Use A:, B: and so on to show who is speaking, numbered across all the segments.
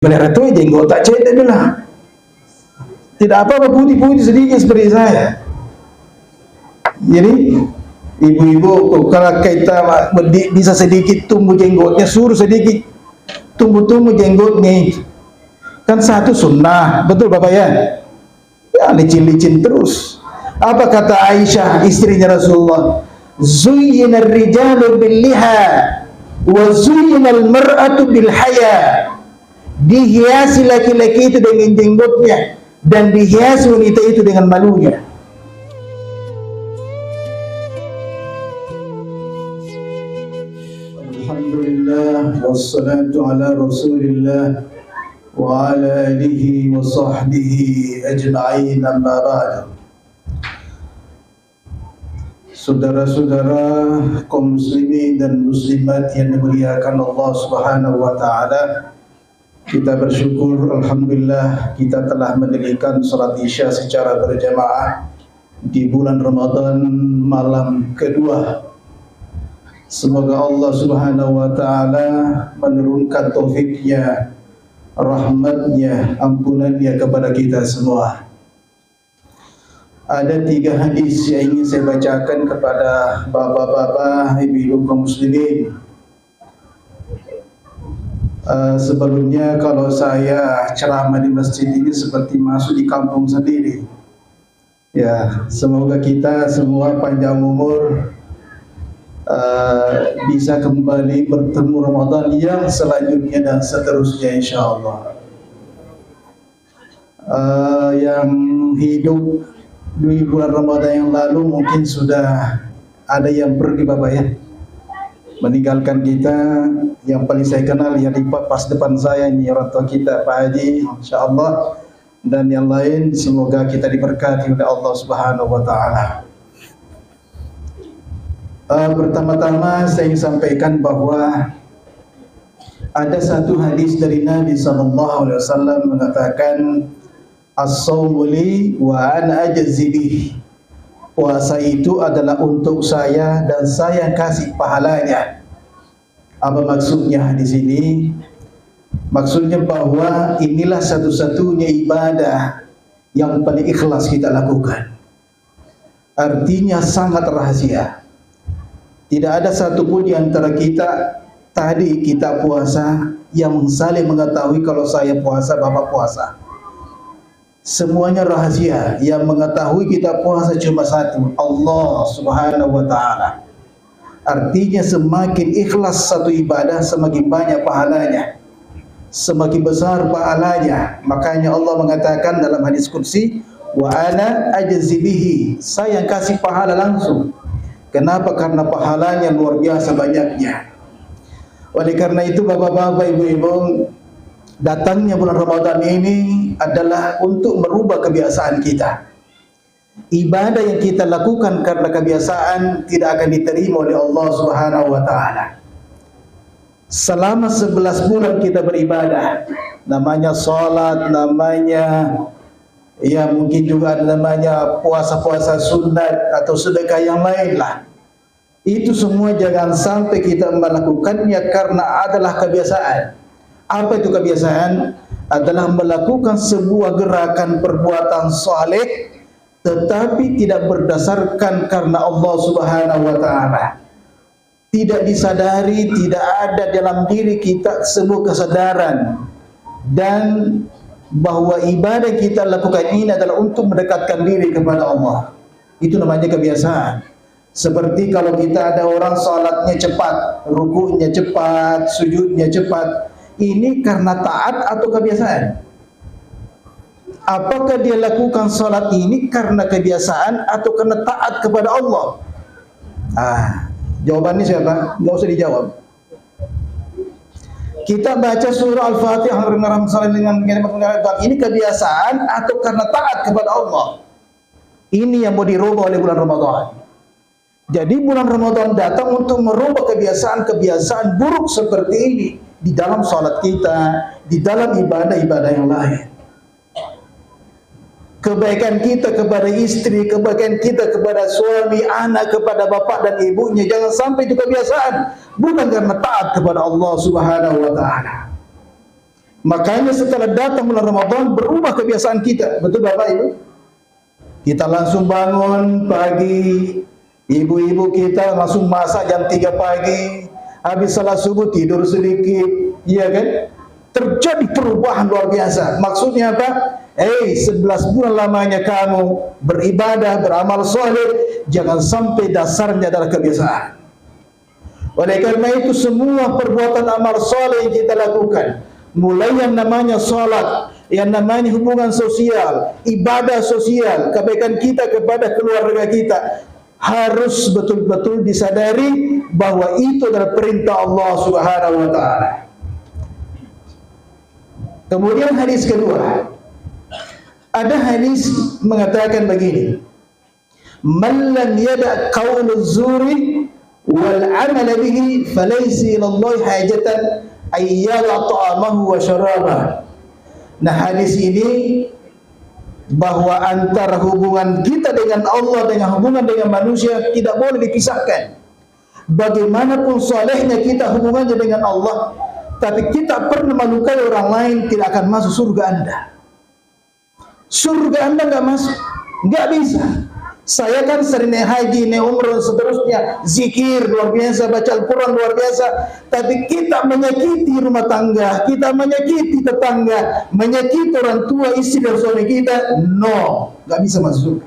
A: Pelihara tu jenggot tak cetek adalah. Tidak apa-apa putih-putih sedikit seperti saya. Jadi ibu-ibu kalau kita bisa sedikit tumbuh jenggotnya, suruh sedikit tumbuh jenggotnya. Kan satu sunnah, betul Bapak ya? Ya licin-licin terus. Apa kata Aisyah istrinya Rasulullah? Zuyyina ar-rijalu bil-liha wa zuyyina al-mar'atu bil-haya. Dihiasi laki-laki itu dengan jenggotnya dan dihiasi wanita itu dengan malunya. Alhamdulillah wassalatu ala Rasulillah wa ala alihi wa sahbihi ajma'in, amma ba'd. Saudara-saudara kaum muslimin dan muslimat yang dimuliakan Allah Subhanahu wa taala, kita bersyukur alhamdulillah kita telah mendirikan salat Isya secara berjamaah di bulan Ramadan malam kedua. Semoga Allah Subhanahu wa taala menurunkan taufiknya, rahmatnya, ampunannya kepada kita semua. Ada 3 hadis yang ingin saya bacakan kepada bapak-bapak, ibu-ibu kaum muslimin. Sebelumnya kalau saya ceramah di masjid ini seperti masuk di kampung sendiri. Ya, semoga kita semua panjang umur, bisa kembali bertemu Ramadan yang selanjutnya dan seterusnya insyaallah. Yang hidup di bulan Ramadan yang lalu mungkin sudah ada yang pergi Bapak ya, meninggalkan kita. Yang paling saya kenal yang di pas depan saya ini orang tua kita Pak Haji, insyaallah, dan yang lain semoga kita diberkati oleh Allah Subhanahu wa taala. Pertama-tama saya ingin sampaikan bahwa ada satu hadis dari Nabi sallallahu alaihi wasallam mengatakan, as-shaumu li wa ana ajzi bih. Puasa itu adalah untuk saya dan saya kasih pahalanya. Apa maksudnya di sini? Maksudnya bahwa inilah satu-satunya ibadah yang paling ikhlas kita lakukan. Artinya sangat rahasia. Tidak ada satupun di antara kita tadi kita puasa yang saling mengetahui kalau saya puasa, Bapak puasa. Semuanya rahasia. Yang mengetahui kita puasa cuma satu, Allah Subhanahu wa taala. Artinya semakin ikhlas satu ibadah, semakin banyak pahalanya, semakin besar pahalanya. Makanya Allah mengatakan dalam hadis qudsi, wa ana ajzi bihi, saya yang kasih pahala langsung. Kenapa? Karena pahalanya luar biasa banyaknya. Oleh karena itu bapak-bapak, ibu-ibu, datangnya bulan Ramadan ini adalah untuk merubah kebiasaan kita. Ibadah yang kita lakukan karena kebiasaan tidak akan diterima oleh Allah Subhanahu wa taala. Selama 11 bulan kita beribadah, namanya salat, namanya ya mungkin juga ada namanya puasa-puasa sunat atau sedekah yang lain lah. Itu semua jangan sampai kita melakukannya karena adalah kebiasaan. Apa itu kebiasaan? Adalah melakukan sebuah gerakan perbuatan saleh tetapi tidak berdasarkan karena Allah Subhanahu wa taala. Tidak disadari, tidak ada dalam diri kita sebuah kesadaran dan bahwa ibadah kita lakukan ini adalah untuk mendekatkan diri kepada Allah. Itu namanya kebiasaan. Seperti kalau kita ada orang salatnya cepat, ruku'nya cepat, sujudnya cepat, ini karena taat atau kebiasaan? Apakah dia lakukan salat ini karena kebiasaan atau karena taat kepada Allah? Jawabannya siapa? Nggak usah dijawab. Kita baca surah Al-Fatihah dengan ini kebiasaan atau karena taat kepada Allah? Ini yang mau dirubah oleh bulan Ramadan. Jadi bulan Ramadan datang untuk merubah kebiasaan-kebiasaan buruk seperti ini di dalam salat kita, di dalam ibadah-ibadah yang lain. Kebaikan kita kepada istri, kebaikan kita kepada suami, anak, kepada bapak dan ibunya, jangan sampai itu kebiasaan, bukan karena taat kepada Allah Subhanahu wa taala. Makanya setelah datang bulan Ramadan berubah kebiasaan kita. Betul Bapak Ibu? Kita langsung bangun pagi, ibu-ibu kita langsung masak jam 3 pagi, habis salat subuh tidur sedikit, iya kan? Terjadi perubahan luar biasa. Maksudnya apa? 11 bulan lamanya kamu beribadah, beramal soleh, jangan sampai dasarnya adalah kebiasaan. Oleh karena itu semua perbuatan amal soleh yang kita lakukan, mulai yang namanya salat, yang namanya hubungan sosial, ibadah sosial, kebaikan kita kepada keluarga kita, harus betul-betul disadari bahwa itu adalah perintah Allah Subhanahu wa taala. Kemudian hadis kedua, ada hadis mengatakan begini, man lam yada' qauluz zuri wal 'amal bihi falaysa lillahi hajatan ay yada' ta'amahu wa syarabahu. Nah, hadis ini bahwa antara hubungan kita dengan Allah dengan hubungan dengan manusia tidak boleh dipisahkan. Bagaimanapun solehnya kita hubungannya dengan Allah, tapi kita pernah melukai orang lain, tidak akan masuk surga Anda. Surga Anda nggak masuk, nggak bisa. Saya kan sering naik haji, naik umrah, seterusnya, zikir luar biasa, baca Al-Quran luar biasa, tapi kita menyakiti rumah tangga, kita menyakiti tetangga, menyakiti orang tua, istri dan suami kita, no, nggak bisa masuk.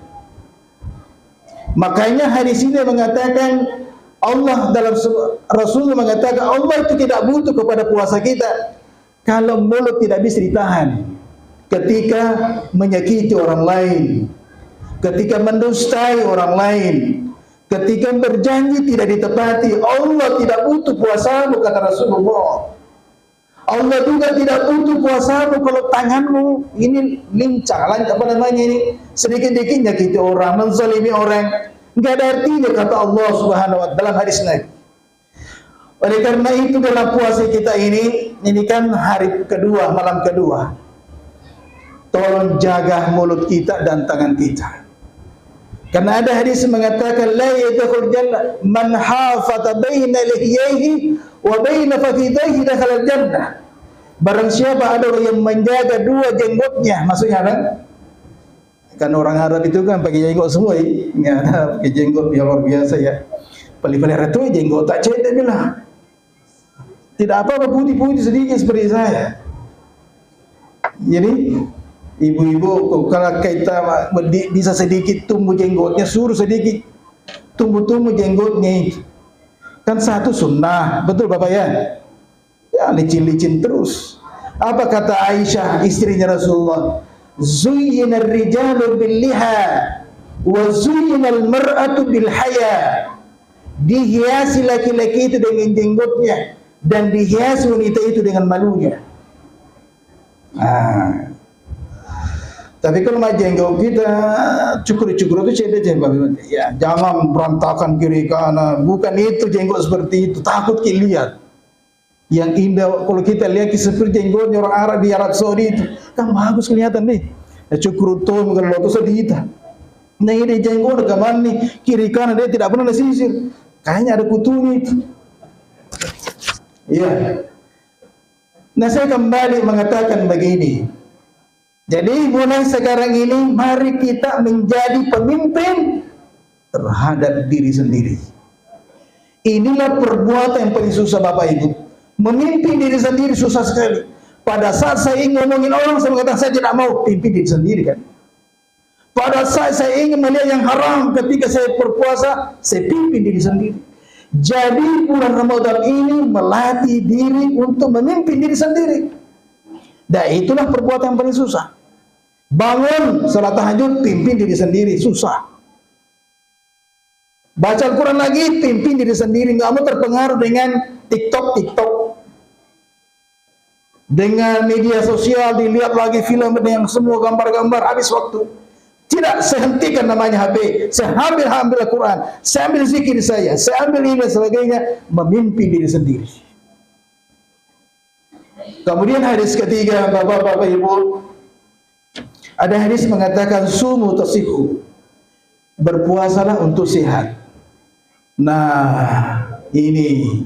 A: Makanya hadis ini mengatakan Allah dalam Rasul mengatakan Allah itu tidak butuh kepada puasa kita kalau mulut tidak bisa ditahan ketika menyakiti orang lain, ketika mendustai orang lain, ketika berjanji tidak ditepati. Allah tidak butuh puasamu, kata Rasulullah. Allah juga tidak butuh puasamu kalau tanganmu ini lincah, apa namanya ini, sedikit-sedikit nyakiti orang, menzalimi orang. Enggak ada artinya, kata Allah Subhanahu wa taala dalam hadis Nabi. Oleh karena itu dalam puasa kita ini kan hari kedua, malam kedua, tolong jaga mulut kita dan tangan kita. Karena ada hadis mengatakan la yadkhul jannah man hafata baina lihyaihi wa baina fakhidaihi dakhala jannah. Barang siapa ada orang yang menjaga dua jenggotnya, maksudnya kan? Kan orang Arab itu kan pakai jenggot semua, ya, pakai jenggot yang luar biasa ya. Paling-paling itu jenggot tak cetek bilang. Tidak apa-apa, putih-putih sedikit seperti saya. Jadi ibu-ibu kalau kita bisa sedikit tumbuh jenggotnya, suruh sedikit tumbuh jenggotnya. Kan satu sunnah, betul Bapak ya? Ya licin-licin terus. Apa kata Aisyah istrinya Rasulullah? Zuyyina ar-rijalu bil-liha wa zuyyina al-mar'atu bil-haya. Dihiasi laki-laki itu dengan jenggotnya dan dihiasi wanita itu dengan malunya. Nah, tapi kalau jenggot kita cukur-cukur itu cedek-cedek, ya jangan berantakan kiri kanan. Bukan itu jenggot seperti itu, takut kita lihat. Yang indah kalau kita lihat seperti jenggotnya orang Arab di Arab Saudi itu, kan bagus kelihatan nih. Ya cukur itu kalau itu sedih. Nah ini jenggot kemana nih? Kiri kanan dia tidak pernah disisir. Kayaknya ada kutunya itu. Iya. Nah saya kembali mengatakan begini. Jadi mulai sekarang ini mari kita menjadi pemimpin terhadap diri sendiri. Inilah perbuatan yang paling susah Bapak Ibu. Memimpin diri sendiri susah sekali. Pada saat saya ingin ngomongin orang, saya mengatakan saya tidak mau pimpin diri sendiri kan. Pada saat saya ingin melihat yang haram ketika saya berpuasa, saya pimpin diri sendiri. Jadi bulan Ramadan ini melatih diri untuk memimpin diri sendiri. Dan itulah perbuatan yang paling susah. Bangun salat tahajud, pimpin diri sendiri, susah. Baca Al-Quran lagi, pimpin diri sendiri. Nggak mau terpengaruh dengan TikTok. Dengan media sosial, dilihat lagi film dengan semua gambar-gambar, habis waktu. Tidak, saya hentikan namanya HP. Saya ambil Al-Quran, saya ambil zikir saya ambil ini dan sebagainya, memimpin diri sendiri. Kemudian hadis ketiga, Bapak-bapak Ibu, ada hadis mengatakan sumu tasihu, berpuasalah untuk sehat. Nah, ini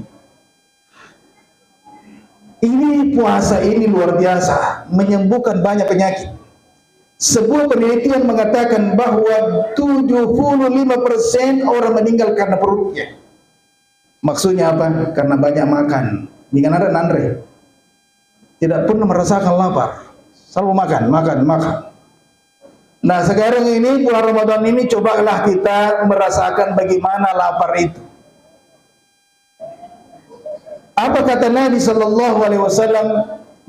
A: Ini puasa ini luar biasa, menyembuhkan banyak penyakit. Sebuah penelitian mengatakan bahwa 75% orang meninggal karena perutnya. Maksudnya apa? Karena banyak makan. Jangan ada nandre. Tidak pernah merasakan lapar. Selalu makan. Nah, sekarang ini bulan Ramadan ini cobalah kita merasakan bagaimana lapar itu. Apa kata Nabi sallallahu alaihi wasallam?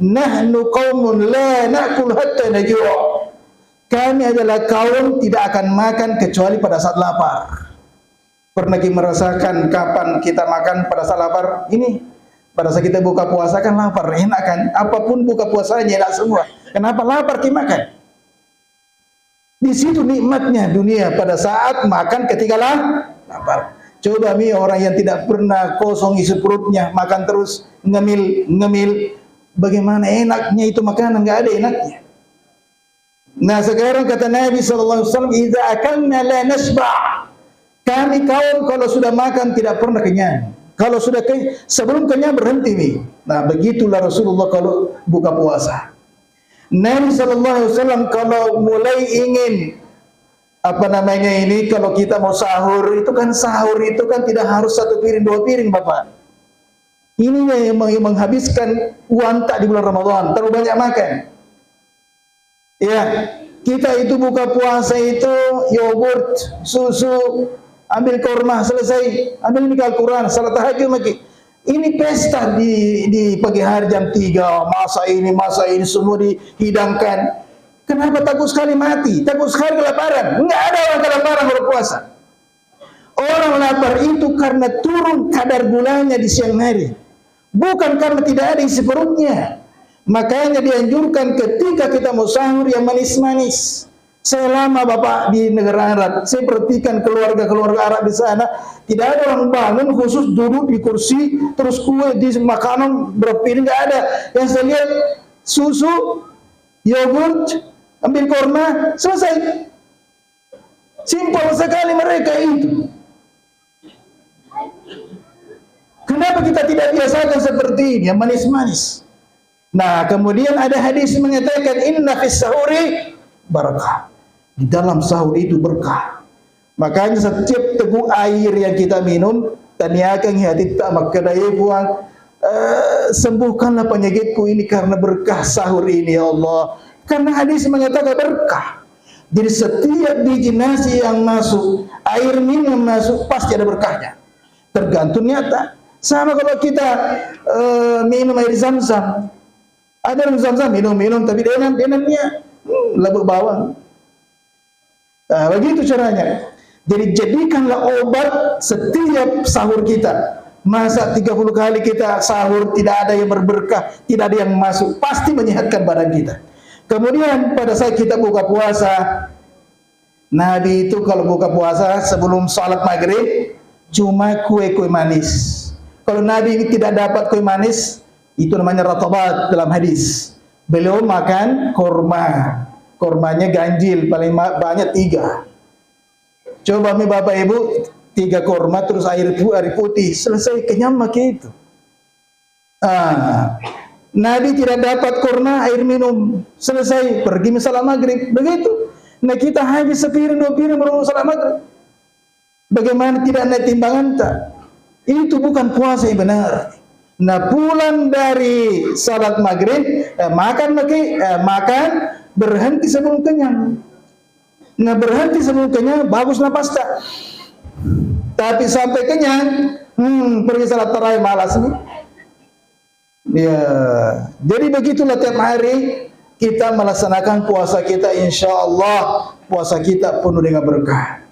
A: Nahnu qaumun la na'kul hatta najua'. Kami adalah kaum tidak akan makan kecuali pada saat lapar. Pernah kita merasakan kapan kita makan pada saat lapar? Ini pada saat kita buka puasa kan lapar, enak kan? Apapun buka puasanya enak semua. Kenapa lapar kita makan? Di situ nikmatnya dunia pada saat makan ketika lapar. Coba orang yang tidak pernah kosong isi perutnya, makan terus, ngemil, bagaimana enaknya itu makanan, nggak ada enaknya. Nah, sekarang kata Nabi SAW, "Idza akalna la nasba'." Kami kaum kalau sudah makan tidak pernah kenyang. Kalau sudah sebelum kenyang berhenti nih. Nah, begitulah Rasulullah kalau buka puasa. Nabi SAW kalau mulai ingin kalau kita mau sahur itu kan tidak harus 1 piring 2 piring Bapak. Ini yang menghabiskan uang tak di bulan Ramadan, terlalu banyak makan. Ya, kita itu buka puasa itu yogurt, susu, ambil kurma selesai, ambil ini Al-Quran, salat tahajud lagi. Ini pesta di pagi hari jam 3, masa ini semua dihidangkan. Kenapa takut sekali mati? Takut sekali kelaparan? Enggak ada orang kelaparan berpuasa. Orang lapar itu karena turun kadar gulanya di siang hari. Bukan karena tidak ada isi perutnya. Makanya dianjurkan ketika kita mau sahur yang manis-manis. Selama Bapak di negara Arab, saya perhatikan keluarga-keluarga Arab di sana, tidak ada orang bangun khusus duduk di kursi, terus kue di makanan berpiring, nggak ada. Yang saya lihat susu, yogurt, ambil kurma, selesai. Simpel sekali mereka itu. Kenapa kita tidak biasakan seperti ini, yang manis-manis? Nah, kemudian ada hadis mengatakan inna fis sahuri barakah. Di dalam sahur itu berkah. Makanya setiap teguk air yang kita minum, taniakan hati tak maka daya buang, sembuhkanlah penyakitku ini karena berkah sahur ini ya Allah. Karena hadis mengatakan berkah. Jadi setiap biji nasi yang masuk, air minum yang masuk pasti ada berkahnya. Tergantung nyata. Sama kalau kita minum air zam-zam. Ada air zam-zam minum tapi denamnya labuk bawang. Nah, begitu caranya. Jadi jadikanlah obat setiap sahur kita. Masa 30 kali kita sahur tidak ada yang berberkah, tidak ada yang masuk, pasti menyehatkan badan kita. Kemudian pada saat kita buka puasa, Nabi itu kalau buka puasa sebelum salat maghrib cuma kue-kue manis. Kalau Nabi ini tidak dapat kue manis, itu namanya ratabat dalam hadis. Beliau makan kurma. Kurmanya ganjil, paling banyak 3. Coba Bapak Ibu, 3 kurma terus air putih, selesai, kenyang makin itu. Nabi tidak dapat kurma, air minum, selesai, pergi salat maghrib, begitu. Nah kita habis sepiring 2 piring baru salat maghrib. Bagaimana tidak naik timbangan tak? Itu bukan puasa yang benar. Nah pulang dari salat maghrib, makan, berhenti sebelum kenyang. Nah berhenti sebelum kenyang baguslah pasta. Tapi sampai kenyang, pergi salat tarawih malas nih. Ya, jadi begitulah tiap hari kita melaksanakan puasa kita, insya Allah puasa kita penuh dengan berkah.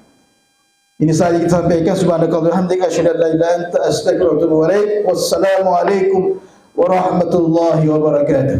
A: Ini saja kita sampaikan. Subhanakallahumma wa bihamdika asyhadu an la ilaha illa anta astaghfiruka wa atubu ilaik. Wassalamu alaikum warahmatullahi wabarakatuh.